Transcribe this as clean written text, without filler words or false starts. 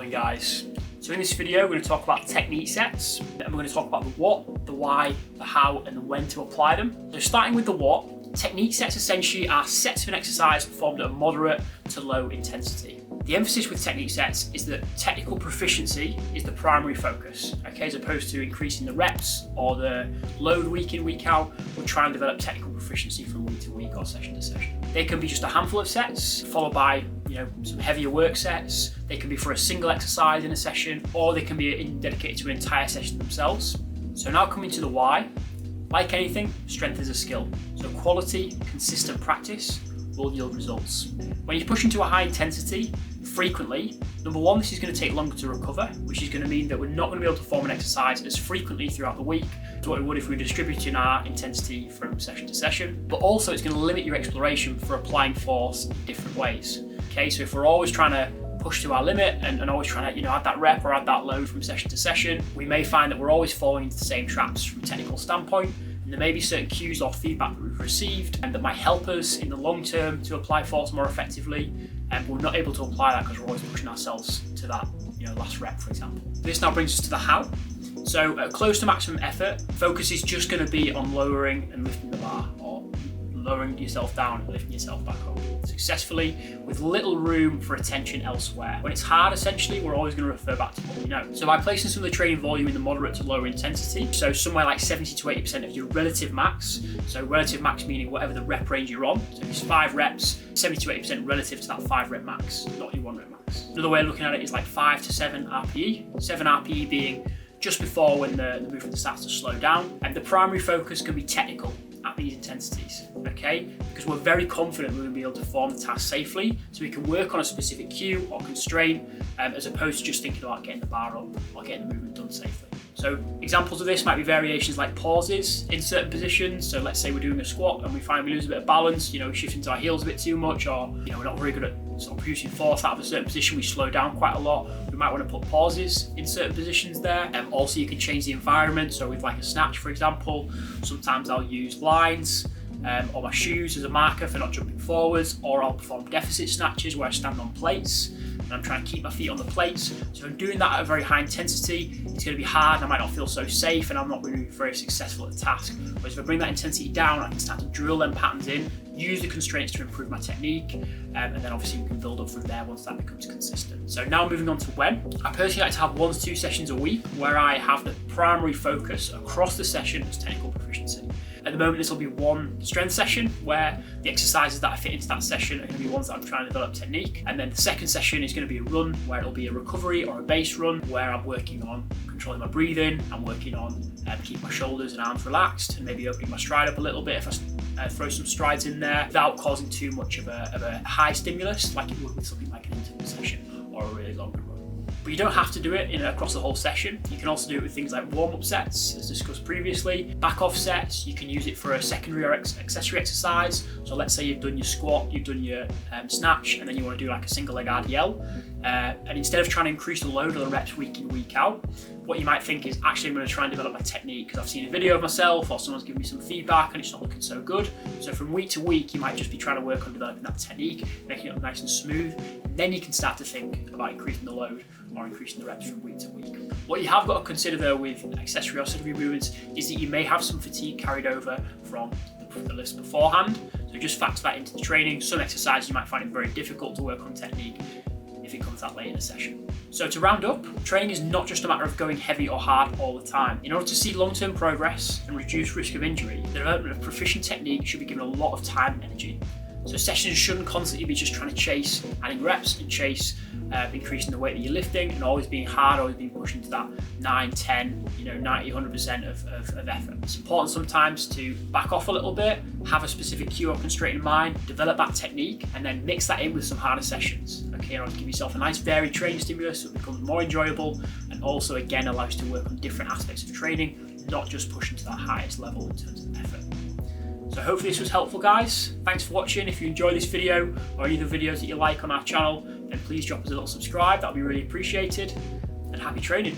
Morning guys. So in this video we're going to talk about technique sets, and we're going to talk about the what, the why, the how and the when to apply them. So starting with the what, technique sets essentially are sets of an exercise performed at a moderate to low intensity. The emphasis with technique sets is that technical proficiency is the primary focus, okay, as opposed to increasing the reps or the load week in, week out. We're trying to develop technical proficiency from week to week or session to session. They can be just a handful of sets, followed by some heavier work sets. They can be for a single exercise in a session, or they can be dedicated to an entire session themselves. So now coming to the why. Like anything, strength is a skill. So quality, consistent practice will yield results. When you push into a high intensity, frequently, number one, this is going to take longer to recover, which is going to mean that we're not going to be able to perform an exercise as frequently throughout the week as what we would if we were distributing our intensity from session to session. But also it's going to limit your exploration for applying force in different ways. Okay, so if we're always trying to push to our limit and always trying to add that rep or add that load from session to session, we may find that we're always falling into the same traps from a technical standpoint. And there may be certain cues or feedback that we've received and that might help us in the long term to apply force more effectively, and we're not able to apply that because we're always pushing ourselves to that last rep, for example. This now brings us to the how. So at close to maximum effort, focus is just going to be on lowering and lifting the bar, or lowering yourself down and lifting yourself back up successfully with little room for attention elsewhere. When it's hard, essentially, we're always going to refer back to what we know. So by placing some of the training volume in the moderate to lower intensity, so somewhere like 70 to 80% of your relative max, so relative max meaning whatever the rep range you're on, so if it's 5 reps, 70 to 80% relative to that 5 rep max, not your 1 rep max. Another way of looking at it is like 5 to 7 RPE, 7 RPE being just before when the movement starts to slow down, and the primary focus can be technical at these intensities, okay? Because we're very confident we're going to be able to perform the task safely, so we can work on a specific cue or constraint as opposed to just thinking about getting the bar up or getting the movement done safely. So examples of this might be variations like pauses in certain positions. So let's say we're doing a squat and we find we lose a bit of balance, we shift into our heels a bit too much, or we're not very good at sort of producing force out of a certain position, we slow down quite a lot. We might want to put pauses in certain positions there. Also you can change the environment. So with like a snatch, for example, sometimes I'll use lines or my shoes as a marker for not jumping forwards, or I'll perform deficit snatches where I stand on plates and I'm trying to keep my feet on the plates. So I'm doing that at a very high intensity. It's going to be hard and I might not feel so safe and I'm not going to be very successful at the task. Whereas if I bring that intensity down, I can start to drill them patterns in, use the constraints to improve my technique, and then obviously we can build up from there once that becomes consistent. So now moving on to when. I personally like to have 1 to 2 sessions a week where I have the primary focus across the session as technical proficiency. At the moment, this will be 1 strength session where the exercises that I fit into that session are going to be ones that I'm trying to develop technique. And then the second session is going to be a run where it'll be a recovery or a base run where I'm working on controlling my breathing. I'm working on keeping my shoulders and arms relaxed and maybe opening my stride up a little bit if I throw some strides in there without causing too much of a high stimulus like it would with something like an interval session or a really long run. But you don't have to do it across the whole session. You can also do it with things like warm-up sets, as discussed previously. Back-off sets, you can use it for a secondary or accessory exercise. So let's say you've done your squat, you've done your snatch, and then you want to do like a single leg RDL. And instead of trying to increase the load of the reps week in, week out, what you might think is, actually I'm going to try and develop my technique because I've seen a video of myself or someone's given me some feedback and it's not looking so good. So from week to week, you might just be trying to work on developing that technique, making it nice and smooth. And then you can start to think about increasing the load or increasing the reps from week to week. What you have got to consider though with accessory or secondary movements is that you may have some fatigue carried over from the list beforehand. So just factor that into the training. Some exercises you might find it very difficult to work on technique if it comes that late in a session. So to round up, training is not just a matter of going heavy or hard all the time. In order to see long-term progress and reduce risk of injury, the development of proficient technique should be given a lot of time and energy. So sessions shouldn't constantly be just trying to chase adding reps and chase increasing the weight that you're lifting and always being hard, always being pushed into that 9, 10, 90, 100% of effort. It's important sometimes to back off a little bit, have a specific cue or constraint in mind, develop that technique, and then mix that in with some harder sessions. Okay, in order to give yourself a nice varied training stimulus so it becomes more enjoyable and also again allows you to work on different aspects of training, not just pushing to that highest level in terms of effort. So hopefully this was helpful guys. Thanks for watching. If you enjoyed this video or any of the videos that you like on our channel, then please drop us a little subscribe. That would be really appreciated. And happy training.